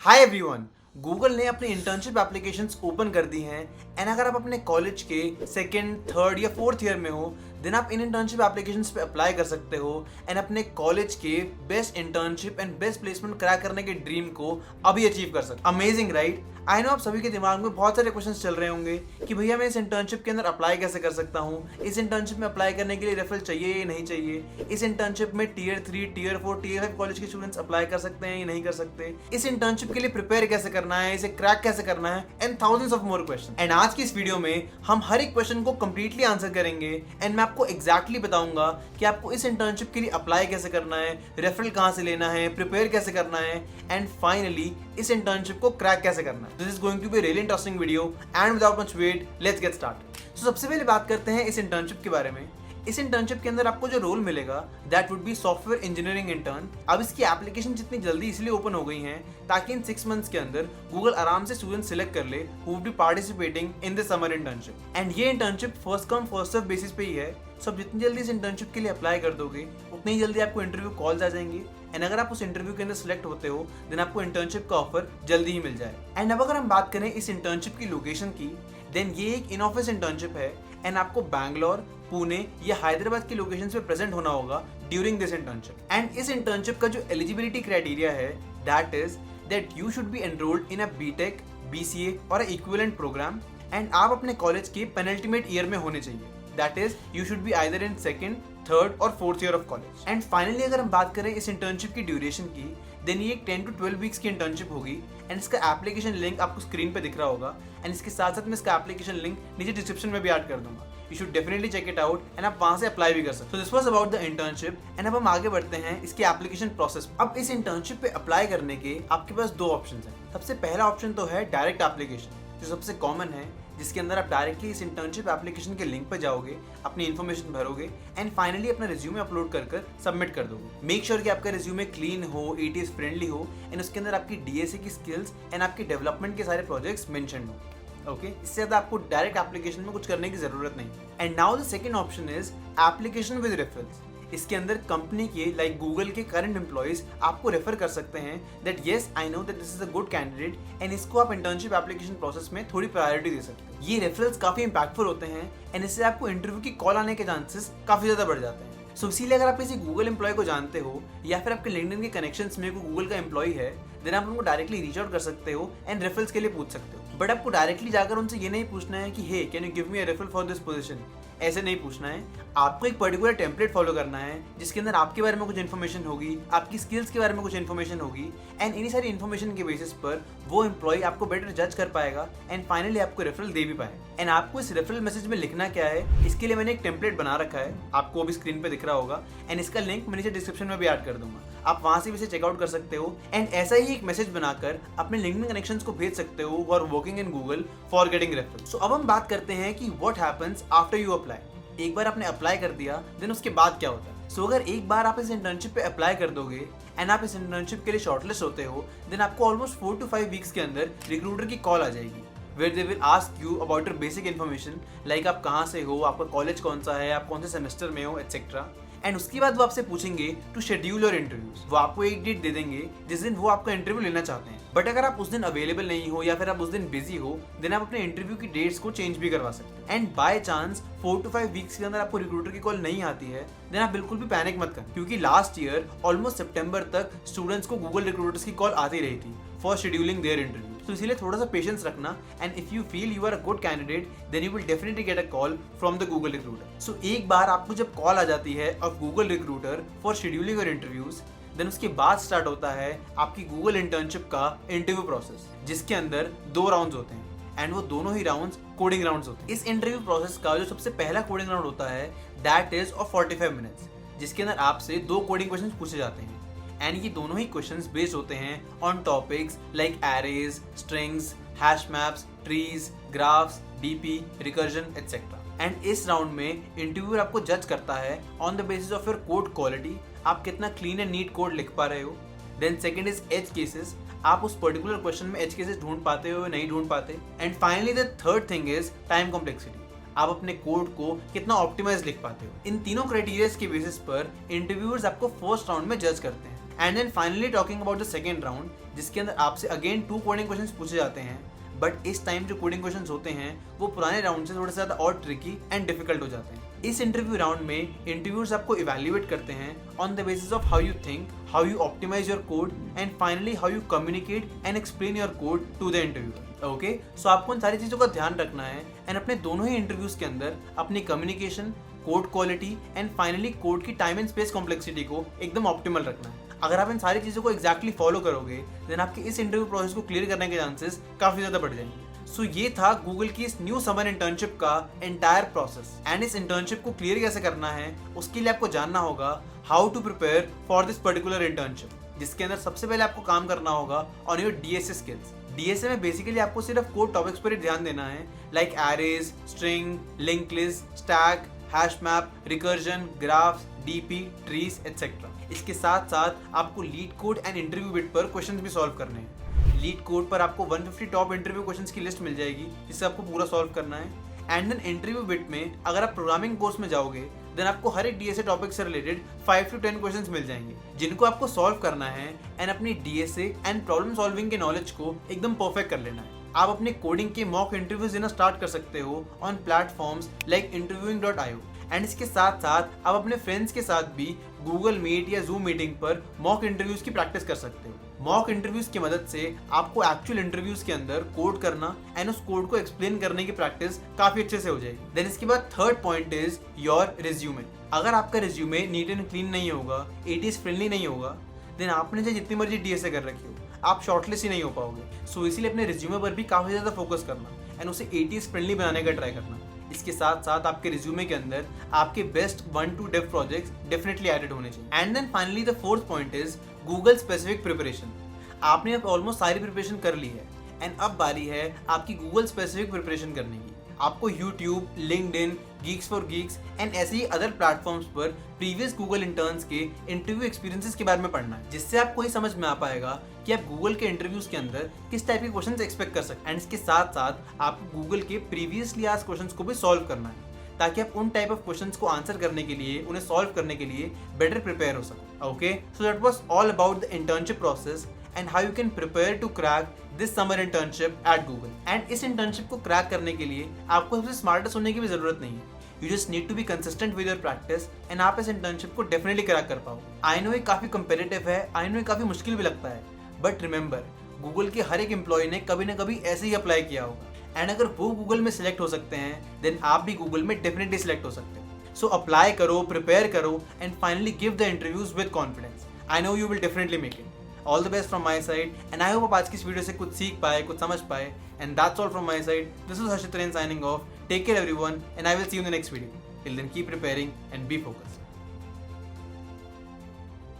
Hi everyone. Google ने अपनी internship applications open कर दी हैं एंड अगर आप अपने कॉलेज के सेकंड, थर्ड या फोर्थ ईयर में हो देन आप इन इंटर्नशिप एप्लीकेशंस पे अप्लाई कर सकते हो एंड अपने कॉलेज के best internship and best placement crack करने के ड्रीम को अभी अचीव कर सकते। Amazing right. आई नो आप सभी के दिमाग में बहुत सारे क्वेश्चंस चल रहे होंगे कि भैया मैं इस इंटर्नशिप के अंदर अप्लाई कैसे कर सकता हूँ, इस इंटर्नशिप में अप्लाई करने के लिए रेफरल चाहिए या नहीं चाहिए, इस इंटर्नशिप में टीयर 3, टीयर 4, टीयर 5 कॉलेज के स्टूडेंट्स अप्लाई कर सकते हैं या नहीं कर सकते, इस इंटर्नशिप के लिए प्रिपेयर कैसे करना है, इसे क्रैक कैसे करना है and thousands of more question. And आज की इस वीडियो में हम हर एक क्वेश्चन को कंप्लीटली आंसर करेंगे एंड मैं आपको एग्जैक्टली बताऊंगा कि आपको इस इंटर्नशिप के लिए अप्लाई कैसे करना है, रेफरल कहां से लेना है, प्रिपेयर कैसे करना है एंड फाइनली इस इंटर्नशिप को क्रैक कैसे करना है। This is going to be really interesting video and without much wait let's get start. So सबसे पहले बात करते हैं इस इंटर्नशिप के बारे में। इस इंटर्नशिप के अंदर आपको जो रोल मिलेगा that would be software engineering intern. अब इसकी एप्लीकेशन जितनी जल्दी इसलिए ओपन हो गई हैं ताकि इन 6 मंथ्स के अंदर गूगल आराम से स्टूडेंट सिलेक्ट कर ले who would be participating in the summer internship. And ये internship first come first serve basis पे ही है। सो जितनी जल्दी इस इंटर्नशिप के लिए अप्लाई कर दोगे उतनी ही जल्दी आपको इंटरव्यू कॉल्स आ जाएंगी एंड अगर आप उस इंटरव्यू के अंदर सिलेक्ट होते हो देन आपको इंटर्नशिप का ऑफर जल्दी ही मिल जाए। एंड अब अगर हम बात करें इस इंटर्नशिप की लोकेशन की देन ये एक इन ऑफिस इंटर्नशिप है एंड आपको बैंगलोर, पुणे या हैदराबाद की लोकेशन पे प्रेजेंट होना होगा ड्यूरिंग दिस इंटर्नशिप। एंड इस इंटर्नशिप का जो एलिजिबिलिटी क्राइटेरिया है that is that you should be enrolled in a BTech, BCA और इक्विवेलेंट प्रोग्राम एंड आप अपने कॉलेज के पेनल्टीमेट ईयर में होने चाहिए। That is you should be either in second, third और fourth year of college. And finally अगर हम बात करें इस इंटर्नशिप की ड्यूरेशन की देन ये एक 10 to 12 वीक्स की इंटर्नशिप होगी एंड इसका एप्लीकेशन लिंक आपको स्क्रीन पे दिख रहा होगा एंड इसके साथ साथ मैं इसका एप्लीकेशन लिंक नीचे डिस्क्रिप्शन में भी ऐड कर दूंगा। You should definitely check it out and आप वहां से अप्लाई भी कर सकते हो। This was about the internship and अब हम आगे बढ़ते हैं इसके एप्लीकेशन प्रोसेस। अब इस इंटर्नशिप पे अप्लाई करने के आपके पास दो ऑप्शन हैं। सबसे पहला ऑप्शन तो है डायरेक्ट एप्लीकेशन जो सबसे कॉमन है, जिसके अंदर आप डायरेक्टली इस इंटर्नशिप एप्लीकेशन के लिंक पर जाओगे, अपनी इन्फॉर्मेशन भरोगे एंड फाइनली अपना रिज्यूमे अपलोड कर सबमिट कर दोगे। मेक श्योर कि आपका रिज्यूमे क्लीन हो, एटीएस फ्रेंडली हो एंड उसके अंदर आपकी डीएसए की स्किल्स एंड आपकी डेवलपमेंट के सारे प्रोजेक्ट्स मेंशन हो। ओके, इससे ज्यादा आपको डायरेक्ट एप्लीकेशन में कुछ करने की जरूरत नहीं। And now the second option is application with referrals. इसके अंदर कंपनी के लाइक गूगल के करंट एम्प्लॉइज आपको रेफर कर सकते हैं that yes I know that this is a good candidate and इसको आप इंटर्नशिप एप्लीकेशन प्रोसेस में थोड़ी प्रायोरिटी दे सकते हो। ये रेफरल्स काफी इंपैक्टफुल होते हैं एंड इससे आपको इंटरव्यू की कॉल आने के चांसेस काफी ज्यादा बढ़ जाते हैं। सो इसीलिए अगर आप किसी गूगल एम्प्लॉय को जानते हो या फिर आपके लिंक्डइन के कनेक्शंस में कोई गूगल का एम्प्लॉय है देन आप उनको डायरेक्टली रीच आउट कर सकते हो एंड रेफरल्स के लिए पूछ सकते हो। बट आपको डायरेक्टली जाकर उनसे ये नहीं पूछना है कि hey can you give me a referral for this position, ऐसे नहीं पूछना है। आपको एक पर्टिकुलर टेम्पलेट फॉलो करना है जिसके अंदर आपके बारे में कुछ इन्फॉर्मेशन होगी, आपकी स्किल्स के बारे में कुछ इन्फॉर्मेशन होगी एंड इन्हीं सारी इन्फॉर्मेशन के बेसिस पर वो एम्प्लॉय आपको बेटर जज कर पाएगा एंड फाइनली आपको रेफरल दे भी पाएगा। एंड आपको इस रेफरल मैसेज में लिखना क्या है इसके लिए मैंने एक टेम्पलेट बना रखा है, आपको अभी स्क्रीन पे दिख रहा होगा एंड इसका लिंक मैं नीचे डिस्क्रिप्शन में भी ऐड कर दूंगा। आप वहां से भी इसे चेकआउट कर सकते हो एंड ऐसा ही एक मैसेज बनाकर अपने लिंक्डइन कनेक्शंस को भेज सकते हो और working in Google for getting referral. So अब हम बात करते हैं कि what happens after you apply. एक बार आपने अप्लाई कर दिया देन उसके बाद क्या होता है। सो अगर एक बार आप इस इंटर्नशिप पे अप्लाई कर दोगे एंड आप इस इंटर्नशिप के लिए शॉर्टलिस्ट होते हो देन आपको ऑलमोस्ट 4 to 5 वीक्स के अंदर रिक्रूटर की कॉल आ जाएगी where they will ask you about your basic information like आप कहाँ से हो, आपका कॉलेज कौन सा है, आप कौन से सेमेस्टर में हो एटसेट्रा। एंड उसके बाद वो आपसे पूछेंगे टू शेड्यूल योर इंटरव्यूज। वो आपको एक डेट दे देंगे जिस दिन वो आपका इंटरव्यू लेना चाहते हैं। बट अगर आप उस दिन अवेलेबल नहीं हो या फिर आप उस दिन बिजी हो देन आप अपने इंटरव्यू की डेट्स को चेंज भी करवा सकते हैं। And by chance 4 to 5 weeks के अंदर आपको रिक्रूटर की कॉल नहीं आती है देन आप बिल्कुल भी पैनिक मत करें, क्योंकि लास्ट ईयर ऑलमोस्ट सितंबर तक स्टूडेंट्स को गूगल रिक्रूटर्स की कॉल आती रही थी फॉर शेड्यूलिंग देयर इंटरव्यू। तो इसीलिए थोड़ा सा पेशेंस रखना and if you feel you are a good candidate then you will definitely get a call from the Google recruiter. So एक बार आपको जब कॉल आ जाती है of Google recruiter for scheduling your interviews then उसके बाद स्टार्ट होता है आपकी गूगल इंटर्नशिप का इंटरव्यू प्रोसेस, जिसके अंदर 2 राउंड्स होते हैं एंड वो दोनों ही राउंड्स कोडिंग राउंड्स होते हैं। इस इंटरव्यू प्रोसेस का जो सबसे पहला कोडिंग राउंड होता है दैट इज ऑफ 45 मिनट्स, जिसके अंदर आपसे 2 कोडिंग क्वेश्चंस पूछे जाते हैं एंड ये दोनों ही क्वेश्चंस बेस्ड होते हैं on topics like arrays, strings, hash maps, trees, graphs, DP, recursion etcetera. And इस राउंड में इंटरव्यूअर आपको जज करता है on the basis of your code quality, आप कितना क्लीन एंड नीट कोड लिख पा रहे हो। Then second is edge cases, आप उस पर्टिकुलर क्वेश्चन में एज केसेस ढूंढ पाते हो या नहीं ढूंढ पाते। And finally the third thing is time complexity, आप अपने कोड को कितना ऑप्टिमाइज लिख पाते हो। इन तीनों क्राइटेरिया के बेसिस पर इंटरव्यूअर्स आपको फर्स्ट राउंड में जज करते हैं and then finally talking about the second round, जिसके अंदर आपसे अगेन 2 कोडिंग क्वेश्चंस पूछे जाते हैं, बट इस टाइम जो कोडिंग क्वेश्चंस होते हैं वो पुराने राउंड से थोड़े ज़्यादा और ट्रिकी एंड डिफिकल्ट हो जाते हैं। इस इंटरव्यू राउंड में इंटरव्यूअर्स आपको इवैल्यूएट करते हैं on the basis of how you think, how you optimize your code and finally how you communicate and explain your code to the interviewer. Okay, so आपको उन सारी चीज़ों का ध्यान रखना है एंड अपने दोनों ही इंटरव्यूज के अंदर अपनी communication, code quality and finally code की टाइम एंड स्पेस कॉम्प्लेक्सिटी को एकदम ऑप्टिमल रखना है। अगर आप इन सारी चीज़ों को एग्जैक्टली फॉलो करोगे देन आपके इस इंटरव्यू प्रोसेस को क्लियर करने के चांसेस काफ़ी ज़्यादा बढ़ जाएंगे। सो ये था गूगल की इस न्यू समर इंटर्नशिप का एंटायर प्रोसेस एंड इस इंटर्नशिप को क्लियर कैसे करना है उसके लिए आपको जानना होगा how to prepare for this particular internship, जिसके अंदर सबसे पहले आपको काम करना होगा on your DSA skills. DSA में बेसिकली आपको सिर्फ कोड टॉपिक्स पर ही ध्यान देना है, like arrays, string, link list, stack, hash map, recursion, graphs, DP, trees etcetera. इसके साथ साथ आपको leet code and interview bit पर क्वेश्चंस भी सॉल्व करने हैं। लीड कोड पर आपको 150 टॉप इंटरव्यू क्वेश्चंस की लिस्ट मिल जाएगी जिससे आपको पूरा सॉल्व करना है। एंड देन इंटरव्यू बिट में अगर आप प्रोग्रामिंग कोर्स में जाओगे देन आपको हर एक डीएसए टॉपिक से रिलेटेड 5 to 10 क्वेश्चंस मिल जाएंगे जिनको आपको सॉल्व करना है एंड अपनी डीएसए एंड प्रॉब्लम सॉल्विंग के नॉलेज को एकदम परफेक्ट कर लेना है। आप अपने कोडिंग के मॉक इंटरव्यूज देना स्टार्ट कर सकते हो on platforms like interviewing.io and इसके साथ साथ आप अपने फ्रेंड्स के साथ भी गूगल मीट या जूम मीटिंग पर मॉक इंटरव्यूज की प्रैक्टिस कर सकते हो। मॉक इंटरव्यूज की मदद से आपको एक्चुअल इंटरव्यूज के अंदर कोड करना एंड उस कोड को एक्सप्लेन करने की प्रैक्टिस काफी अच्छे से हो जाएगी। देन इसके बाद third point is your resume. अगर आपका रिज्यूमे नीट एंड क्लीन नहीं होगा, एटीएस फ्रेंडली नहीं होगा, देन आपने चाहे जितनी मर्जी डीएसए कर रखी हो आप शॉर्टलिस्ट ही नहीं हो पाओगे। सो इसीलिए अपने रिज्यूमे पर भी काफी ज्यादा फोकस करना एंड उसे एटीएस फ्रेंडली बनाने का ट्राई करना। इसके साथ साथ आपके रिज्यूमे के अंदर आपके best 1-2 dev projects definitely added होने चाहिए। And then finally the fourth point is Google specific preparation. आपने अब ऑलमोस्ट सारी प्रिपरेशन कर ली है एंड अब बारी है आपकी गूगल स्पेसिफिक प्रिपरेशन करने की। आपको YouTube, LinkedIn, Geeks for Geeks and ऐसे ही अदर प्लेटफॉर्म्स पर प्रीवियस गूगल इंटर्न्स के इंटरव्यू एक्सपीरियंसेस के बारे में पढ़ना है, जिससे आपको ये समझ में आ पाएगा कि आप गूगल के इंटरव्यूज के अंदर किस टाइप के क्वेश्चंस एक्सपेक्ट कर सकते हैं। एंड इसके साथ साथ आपको गूगल के प्रीवियसली आस्क्ड क्वेश्चंस को भी सॉल्व करना है ताकि आप उन टाइप ऑफ क्वेश्चंस को आंसर करने के लिए, उन्हें सॉल्व करने के लिए बेटर प्रिपेयर हो सको। Okay, so that was all about the internship process and how you can prepare to crack this summer internship at Google. And इस इंटर्नशिप को क्रैक करने के लिए आपको सबसे स्मार्टेस्ट होने की भी जरूरत नहीं है। You just need to be consistent with your practice and आप इस इंटर्नशिप को डेफिनेटली क्रैक कर पाओ। आई नो ये काफी कंपेटिटिव है, आई नो ये काफी मुश्किल भी लगता है, बट रिमेंबर गूगल के हर एक एम्प्लॉय ने कभी ना कभी ऐसे ही अप्लाई किया होगा एंड अगर वो गूगल में सिलेक्ट हो सकते हैं देन आप भी गूगल में डेफिनेटली सिलेक्ट हो सकते हैं। सो अप्लाई करो, प्रिपेयर करो and finally give the interviews with confidence. I know you will definitely make it. All the best from my side and I hope आप आज की इस वीडियो से कुछ सीख पाए, कुछ समझ पाए। And that's all from my side. This is Harshit Rane signing off. Take care everyone and I will see you in the next video. Till then keep preparing and be focused.